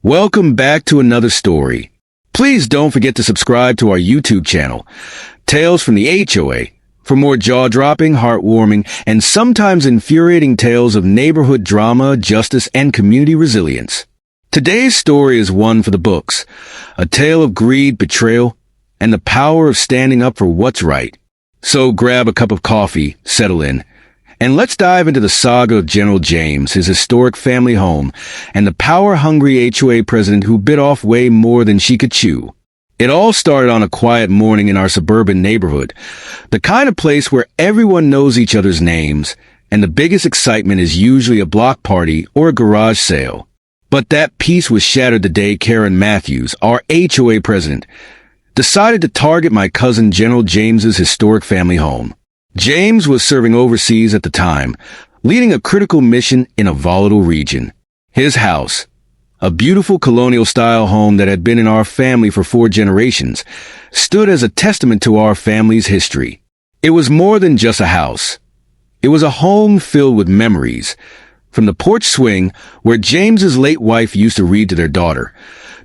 Welcome back to another story. Please don't forget to subscribe to our YouTube channel, Tales from the HOA, for more jaw-dropping, heartwarming, and sometimes infuriating tales of neighborhood drama, justice, and community resilience. Today's story is one for the books, a tale of greed, betrayal, and the power of standing up for what's right. So grab a cup of coffee, settle in, and let's dive into the saga of General James, his historic family home, and the power-hungry HOA president who bit off way more than she could chew. It all started on a quiet morning in our suburban neighborhood, the kind of place where everyone knows each other's names, and the biggest excitement is usually a block party or a garage sale. But that peace was shattered the day Karen Matthews, our HOA president, decided to target my cousin General James's historic family home. James was serving overseas at the time, leading a critical mission in a volatile region. His house, a beautiful colonial-style home that had been in our family for 4 generations, stood as a testament to our family's history. It was more than just a house. It was a home filled with memories, from the porch swing where James's late wife used to read to their daughter,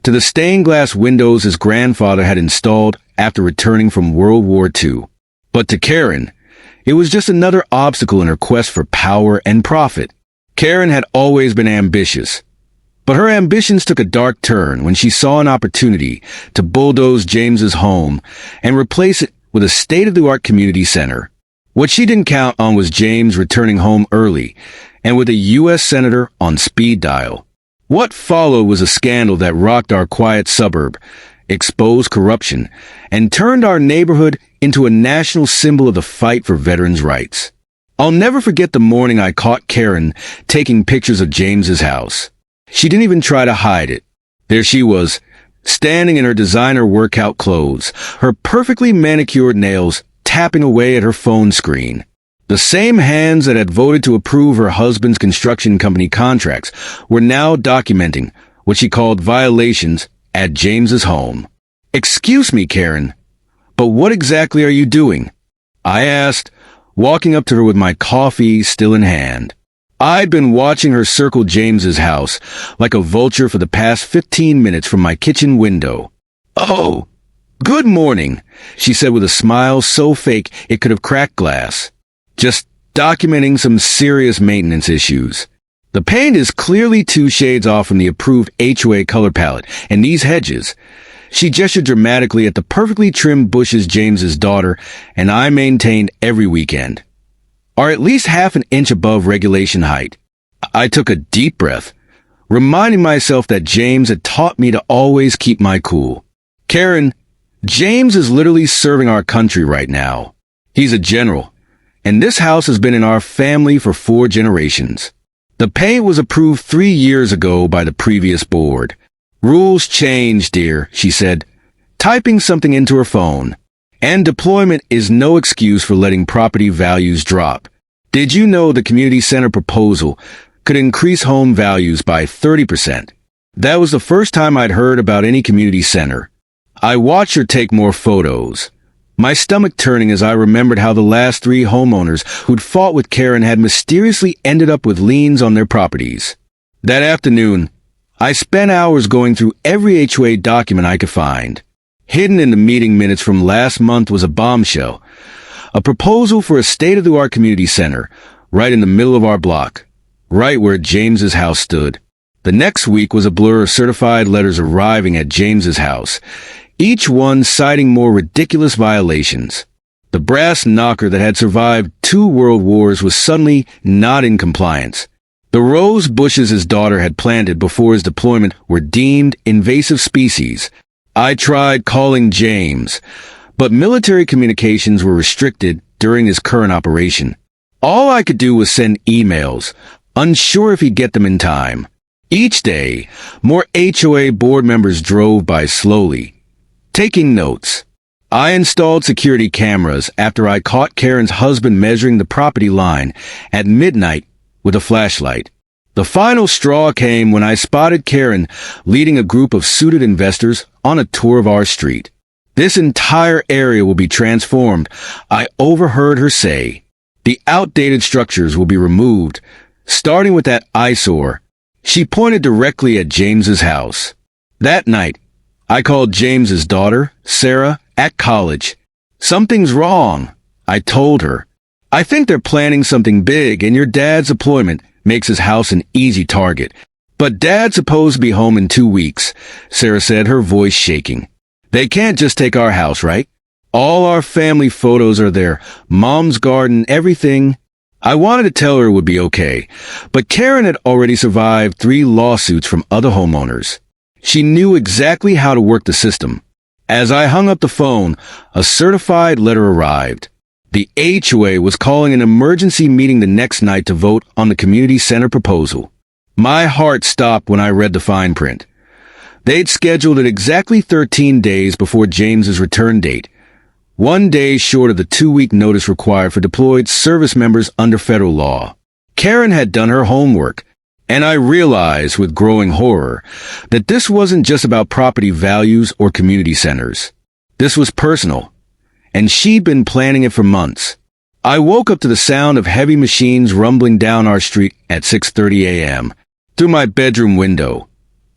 to the stained glass windows his grandfather had installed after returning from World War II. But to Karen, it was just another obstacle in her quest for power and profit. Karen had always been ambitious, but her ambitions took a dark turn when she saw an opportunity to bulldoze James's home and replace it with a state-of-the-art community center. What she didn't count on was James returning home early and with a U.S. senator on speed dial. What followed was a scandal that rocked our quiet suburb, exposed corruption, and turned our neighborhood into a national symbol of the fight for veterans' rights. I'll never forget the morning I caught Karen taking pictures of James's house. She didn't even try to hide it. There she was, standing in her designer workout clothes, her perfectly manicured nails tapping away at her phone screen. The same hands that had voted to approve her husband's construction company contracts were now documenting what she called violations at James's home. "Excuse me, Karen, but what exactly are you doing?" I asked, walking up to her with my coffee still in hand. I'd been watching her circle James's house like a vulture for the past 15 minutes from my kitchen window. "Oh, good morning," she said with a smile so fake it could have cracked glass. "Just documenting some serious maintenance issues. The paint is clearly 2 shades off from the approved HOA color palette, and these hedges," she gestured dramatically at the perfectly trimmed bushes James's daughter and I maintained every weekend, "are at least half an inch above regulation height." I took a deep breath, reminding myself that James had taught me to always keep my cool. "Karen, James is literally serving our country right now. He's a general, and this house has been in our family for 4 generations. The paint was approved 3 years ago by the previous board. Rules change, dear," she said, typing something into her phone. "And deployment is no excuse for letting property values drop. Did you know the community center proposal could increase home values by 30%? That was the first time I'd heard about any community center. I watched her take more photos, my stomach turning as I remembered how the last 3 homeowners who'd fought with Karen had mysteriously ended up with liens on their properties. That afternoon, I spent hours going through every HOA document I could find. Hidden in the meeting minutes from last month was a bombshell, a proposal for a state-of-the-art community center, right in the middle of our block, right where James's house stood. The next week was a blur of certified letters arriving at James's house, each one citing more ridiculous violations. The brass knocker that had survived 2 world wars was suddenly not in compliance. The rose bushes his daughter had planted before his deployment were deemed invasive species. I tried calling James, but military communications were restricted during his current operation. All I could do was send emails, unsure if he'd get them in time. Each day, more HOA board members drove by slowly, taking notes. I installed security cameras after I caught Karen's husband measuring the property line at midnight with a flashlight. The final straw came when I spotted Karen leading a group of suited investors on a tour of our street. "This entire area will be transformed," I overheard her say. "The outdated structures will be removed, starting with that eyesore She pointed directly at James's house. That night, I called James's daughter, Sarah, at college. Something's wrong, I told her. I think they're planning something big, and your dad's deployment makes his house an easy target. But Dad's supposed to be home in 2 weeks, Sarah said, her voice shaking. They can't just take our house, right? All our family photos are there, Mom's garden, everything. I wanted to tell her it would be okay, but Karen had already survived 3 lawsuits from other homeowners. She knew exactly how to work the system. As I hung up the phone, a certified letter arrived. The HOA was calling an emergency meeting the next night to vote on the community center proposal. My heart stopped when I read the fine print. They'd scheduled it exactly 13 days before James's return date, 1 day short of the 2-week notice required for deployed service members under federal law. Karen had done her homework, and I realized with growing horror that this wasn't just about property values or community centers. This was personal, and she'd been planning it for months. I woke up to the sound of heavy machines rumbling down our street at 6:30 a.m. Through my bedroom window,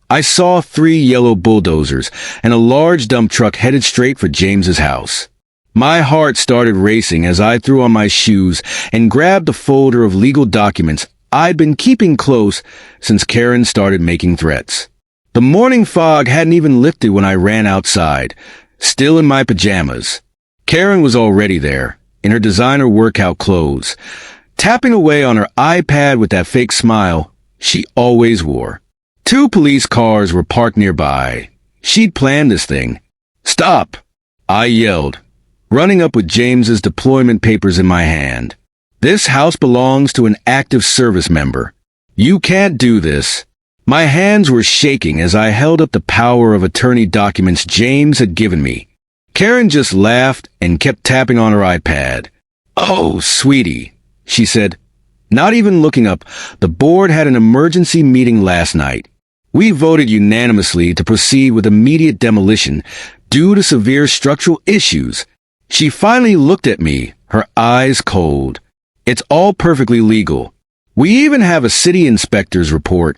I saw 3 yellow bulldozers and a large dump truck headed straight for James's house. My heart started racing as I threw on my shoes and grabbed the folder of legal documents I'd been keeping close since Karen started making threats. The morning fog hadn't even lifted when I ran outside, still in my pajamas. Karen was already there, in her designer workout clothes, tapping away on her iPad with that fake smile she always wore. 2 police cars were parked nearby. She'd planned this thing. "Stop!" I yelled, running up with James's deployment papers in my hand. "This house belongs to an active service member. You can't do this." My hands were shaking as I held up the power of attorney documents James had given me. Karen just laughed and kept tapping on her iPad. "Oh, sweetie," she said. Not even looking up, the board had an emergency meeting last night. We voted unanimously to proceed with immediate demolition due to severe structural issues. She finally looked at me, her eyes cold. "It's all perfectly legal. We even have a city inspector's report."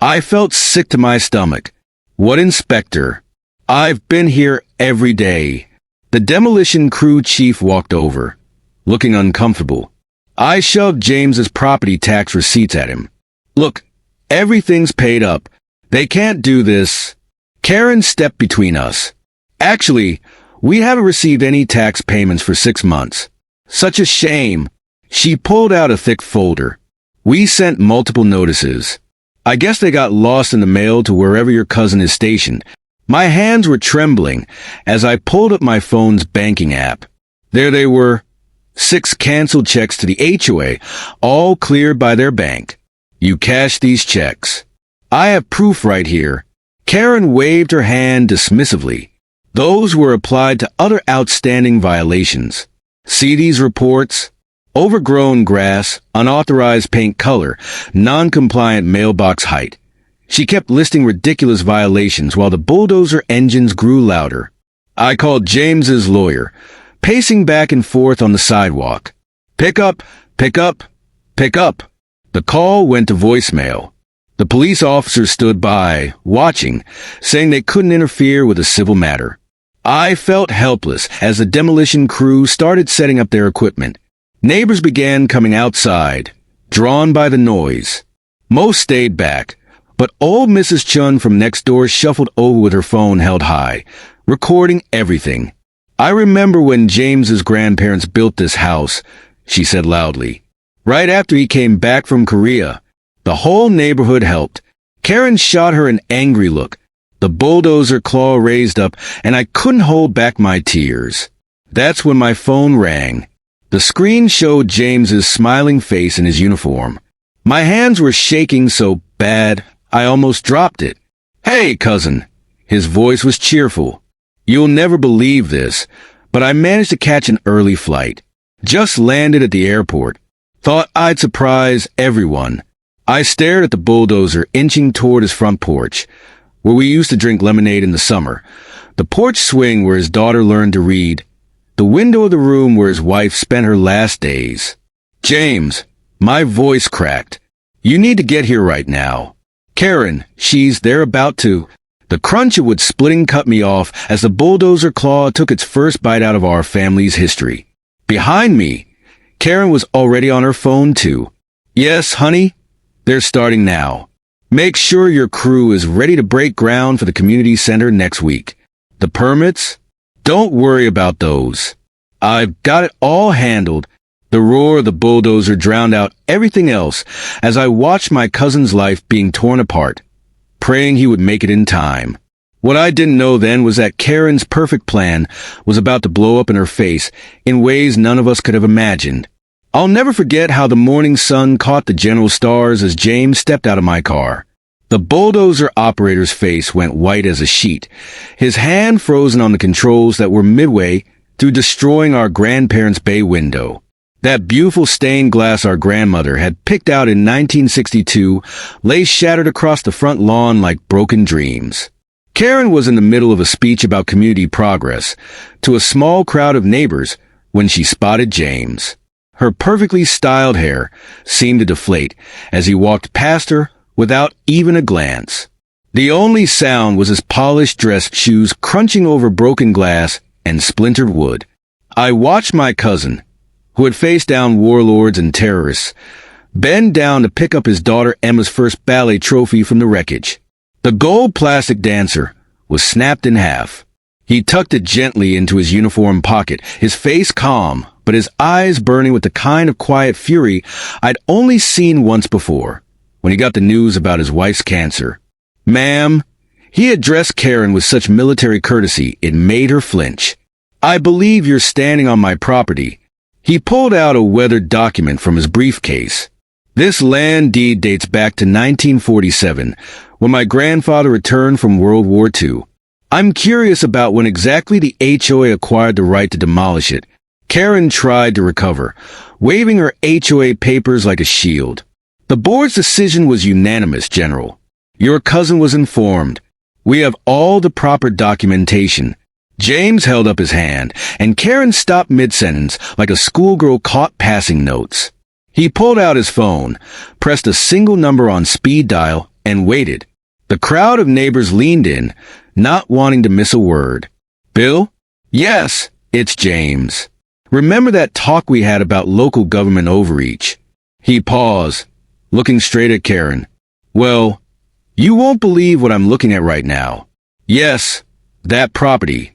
I felt sick to my stomach. "What inspector? I've been here every day." The demolition crew chief walked over, looking uncomfortable. I shoved James's property tax receipts at him. "Look, everything's paid up. They can't do this." Karen stepped between us. "Actually, we haven't received any tax payments for 6 months. Such a shame." She pulled out a thick folder. "We sent multiple notices. I guess they got lost in the mail to wherever your cousin is stationed." My hands were trembling as I pulled up my phone's banking app. There they were. 6 canceled checks to the HOA, all cleared by their bank. "You cashed these checks. I have proof right here." Karen waved her hand dismissively. "Those were applied to other outstanding violations. See these reports? Overgrown grass, unauthorized paint color, non-compliant mailbox height." She kept listing ridiculous violations while the bulldozer engines grew louder. I called James's lawyer, pacing back and forth on the sidewalk. "Pick up, pick up, pick up." The call went to voicemail. The police officers stood by, watching, saying they couldn't interfere with a civil matter. I felt helpless as the demolition crew started setting up their equipment. Neighbors began coming outside, drawn by the noise. Most stayed back, but old Mrs. Chun from next door shuffled over with her phone held high, recording everything. "I remember when James's grandparents built this house," she said loudly. "Right after he came back from Korea. The whole neighborhood helped." Karen shot her an angry look. The bulldozer claw raised up, and I couldn't hold back my tears. That's when my phone rang. The screen showed James's smiling face in his uniform. My hands were shaking so bad, I almost dropped it. "Hey, cousin." His voice was cheerful. "You'll never believe this, but I managed to catch an early flight. Just landed at the airport. Thought I'd surprise everyone." I stared at the bulldozer inching toward his front porch, where we used to drink lemonade in the summer, the porch swing where his daughter learned to read, the window of the room where his wife spent her last days. "James," my voice cracked. "You need to get here right now." Karen, they're about to. The crunch of wood splitting cut me off as the bulldozer claw took its first bite out of our family's history. Behind me, Karen was already on her phone too. Yes, honey, they're starting now. Make sure your crew is ready to break ground for the community center next week. The permits? Don't worry about those. I've got it all handled. The roar of the bulldozer drowned out everything else as I watched my cousin's life being torn apart, praying he would make it in time. What I didn't know then was that Karen's perfect plan was about to blow up in her face in ways none of us could have imagined. I'll never forget how the morning sun caught the general stars as James stepped out of my car. The bulldozer operator's face went white as a sheet, his hand frozen on the controls that were midway through destroying our grandparents' bay window. That beautiful stained glass our grandmother had picked out in 1962 lay shattered across the front lawn like broken dreams. Karen was in the middle of a speech about community progress to a small crowd of neighbors when she spotted James. Her perfectly styled hair seemed to deflate as he walked past her without even a glance. The only sound was his polished dress shoes crunching over broken glass and splintered wood. I watched my cousin, who had faced down warlords and terrorists, bend down to pick up his daughter Emma's first ballet trophy from the wreckage. The gold plastic dancer was snapped in half. He tucked it gently into his uniform pocket, his face calm, but his eyes burning with the kind of quiet fury I'd only seen once before, when he got the news about his wife's cancer. Ma'am, he addressed Karen with such military courtesy it made her flinch. I believe you're standing on my property. He pulled out a weathered document from his briefcase. This land deed dates back to 1947, when my grandfather returned from World War II. I'm curious about when exactly the HOA acquired the right to demolish it. Karen tried to recover, waving her HOA papers like a shield. The board's decision was unanimous, General. Your cousin was informed. We have all the proper documentation. James held up his hand, and Karen stopped mid-sentence like a schoolgirl caught passing notes. He pulled out his phone, pressed a single number on speed dial, and waited. The crowd of neighbors leaned in, not wanting to miss a word. Bill? Yes, it's James. Remember that talk we had about local government overreach? He paused, looking straight at Karen. Well, you won't believe what I'm looking at right now. Yes, that property.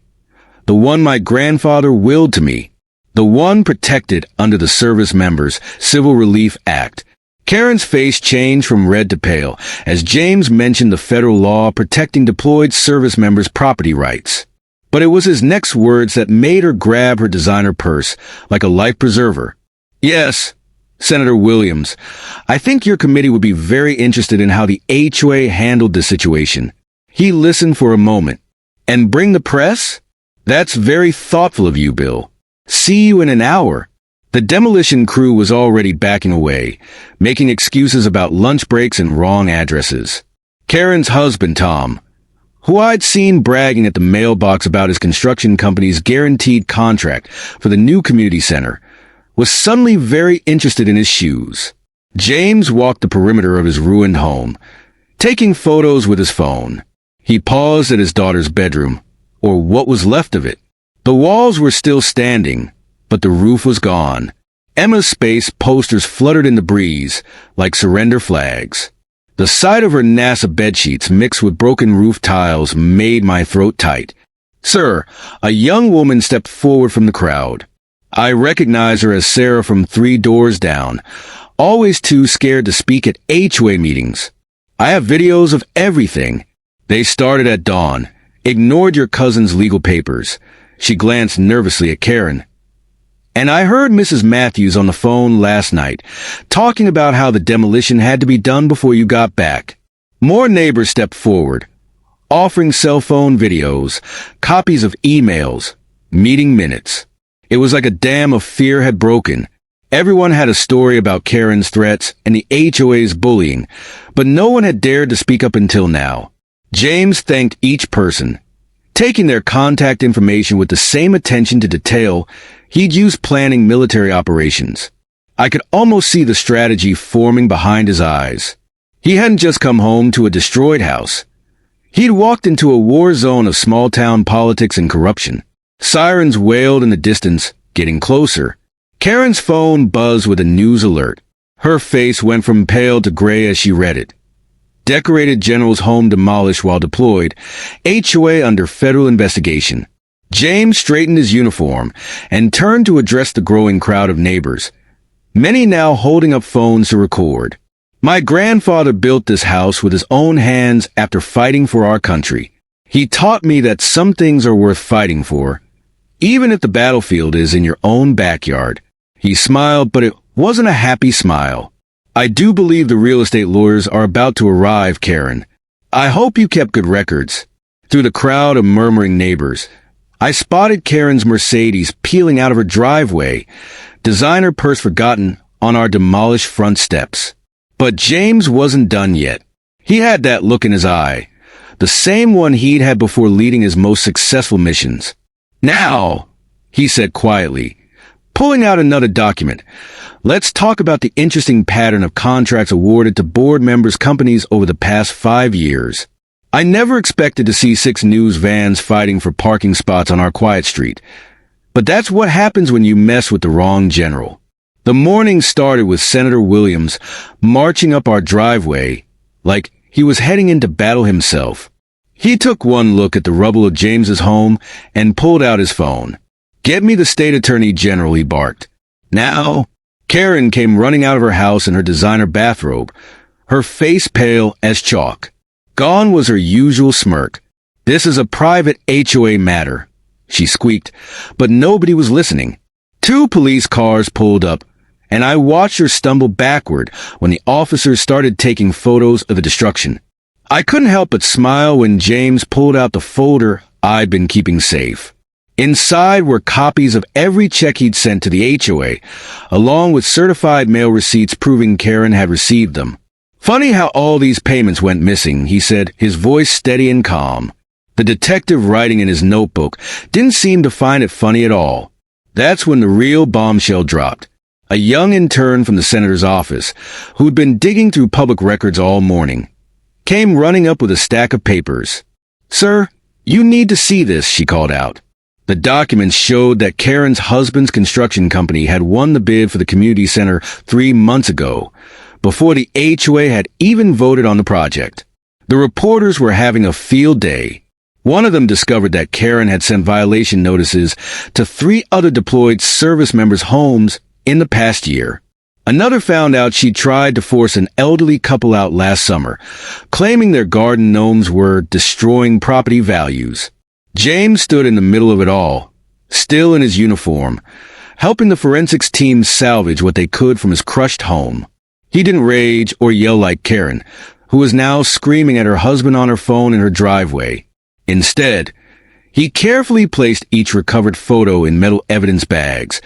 The one my grandfather willed to me. The one protected under the Service Members Civil Relief Act. Karen's face changed from red to pale as James mentioned the federal law protecting deployed service members' property rights. But it was his next words that made her grab her designer purse like a life preserver. Yes, Senator Williams, I think your committee would be very interested in how the HOA handled the situation. He listened for a moment. And bring the press? That's very thoughtful of you, Bill. See you in an hour. The demolition crew was already backing away, making excuses about lunch breaks and wrong addresses. Karen's husband, Tom, who I'd seen bragging at the mailbox about his construction company's guaranteed contract for the new community center, was suddenly very interested in his shoes. James walked the perimeter of his ruined home, taking photos with his phone. He paused at his daughter's bedroom, or what was left of it. The walls were still standing, but the roof was gone. Emma's space posters fluttered in the breeze like surrender flags. The sight of her NASA bedsheets mixed with broken roof tiles made my throat tight. Sir, a young woman stepped forward from the crowd. I recognized her as Sarah from 3 Doors Down, always too scared to speak at HOA meetings. I have videos of everything. They started at dawn. Ignored your cousin's legal papers. She glanced nervously at Karen. And I heard Mrs. Matthews on the phone last night, talking about how the demolition had to be done before you got back. More neighbors stepped forward, offering cell phone videos, copies of emails, meeting minutes. It was like a dam of fear had broken. Everyone had a story about Karen's threats and the HOA's bullying, but no one had dared to speak up until now. James thanked each person, taking their contact information with the same attention to detail he'd used planning military operations. I could almost see the strategy forming behind his eyes. He hadn't just come home to a destroyed house. He'd walked into a war zone of small-town politics and corruption. Sirens wailed in the distance, getting closer. Karen's phone buzzed with a news alert. Her face went from pale to gray as she read it. Decorated general's home demolished while deployed. HOA under federal investigation. James straightened his uniform and turned to address the growing crowd of neighbors, many now holding up phones to record. My grandfather built this house with his own hands after fighting for our country. He taught me that some things are worth fighting for, even if the battlefield is in your own backyard. He smiled, but it wasn't a happy smile. I do believe the real estate lawyers are about to arrive, Karen. I hope you kept good records. Through the crowd of murmuring neighbors, I spotted Karen's Mercedes peeling out of her driveway, designer purse forgotten on our demolished front steps. But James wasn't done yet. He had that look in his eye, the same one he'd had before leading his most successful missions. Now, he said quietly, pulling out another document, let's talk about the interesting pattern of contracts awarded to board members' companies over the past 5 years. I never expected to see 6 news vans fighting for parking spots on our quiet street. But that's what happens when you mess with the wrong general. The morning started with Senator Williams marching up our driveway like he was heading into battle himself. He took one look at the rubble of James's home and pulled out his phone. "Get me the state attorney general," he barked. Now, Karen came running out of her house in her designer bathrobe, her face pale as chalk. Gone was her usual smirk. "This is a private HOA matter," she squeaked, but nobody was listening. 2 police cars pulled up, and I watched her stumble backward when the officers started taking photos of the destruction. I couldn't help but smile when James pulled out the folder I'd been keeping safe. Inside were copies of every check he'd sent to the HOA, along with certified mail receipts proving Karen had received them. "Funny how all these payments went missing," he said, his voice steady and calm. The detective writing in his notebook didn't seem to find it funny at all. That's when the real bombshell dropped. A young intern from the senator's office, who'd been digging through public records all morning, came running up with a stack of papers. "Sir, you need to see this," she called out. The documents showed that Karen's husband's construction company had won the bid for the community center 3 months ago, before the HOA had even voted on the project. The reporters were having a field day. One of them discovered that Karen had sent violation notices to 3 other deployed service members' homes in the past year. Another found out she tried to force an elderly couple out last summer, claiming their garden gnomes were destroying property values. James stood in the middle of it all, still in his uniform, helping the forensics team salvage what they could from his crushed home. He didn't rage or yell like Karen, who was now screaming at her husband on her phone in her driveway. Instead, he carefully placed each recovered photo in metal evidence bags,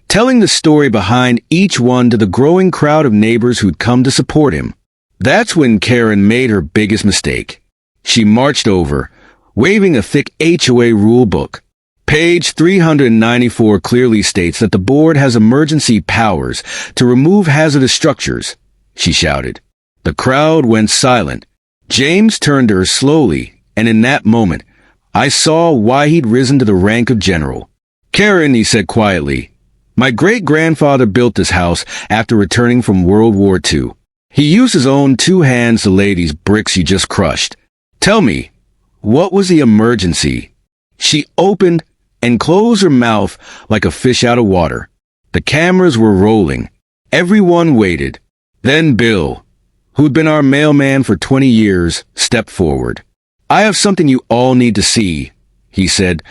telling the story behind each one to the growing crowd of neighbors who'd come to support him. That's when Karen made her biggest mistake. She marched over, waving a thick HOA rule book. Page 394 clearly states that the board has emergency powers to remove hazardous structures, she shouted. The crowd went silent. James turned to her slowly, and in that moment, I saw why he'd risen to the rank of general. "Karen," he said quietly, "my great-grandfather built this house after returning from World War II. He used his own 2 hands to lay these bricks you just crushed. Tell me, what was the emergency?" She opened and closed her mouth like a fish out of water. The cameras were rolling. Everyone waited. Then Bill, who'd been our mailman for 20 years, stepped forward. "I have something you all need to see," he said,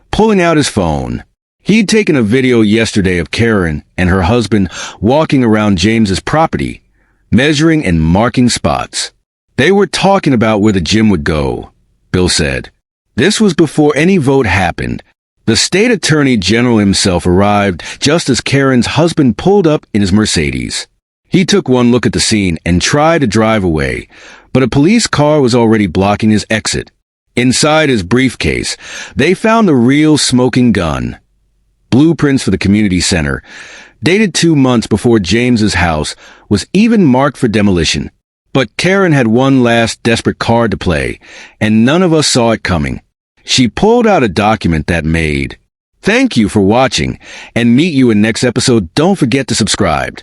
pulling out his phone. He'd taken a video yesterday of Karen and her husband walking around James's property, measuring and marking spots. "They were talking about where the gym would go," Bill said. This was before any vote happened. The state attorney general himself arrived just as Karen's husband pulled up in his Mercedes. He took one look at the scene and tried to drive away, but a police car was already blocking his exit. Inside his briefcase, they found the real smoking gun. Blueprints for the community center, dated 2 months before James's house was even marked for demolition. But Karen had one last desperate card to play, and none of us saw it coming. She pulled out a document that made. Thank you for watching, and meet you in next episode. Don't forget to subscribe.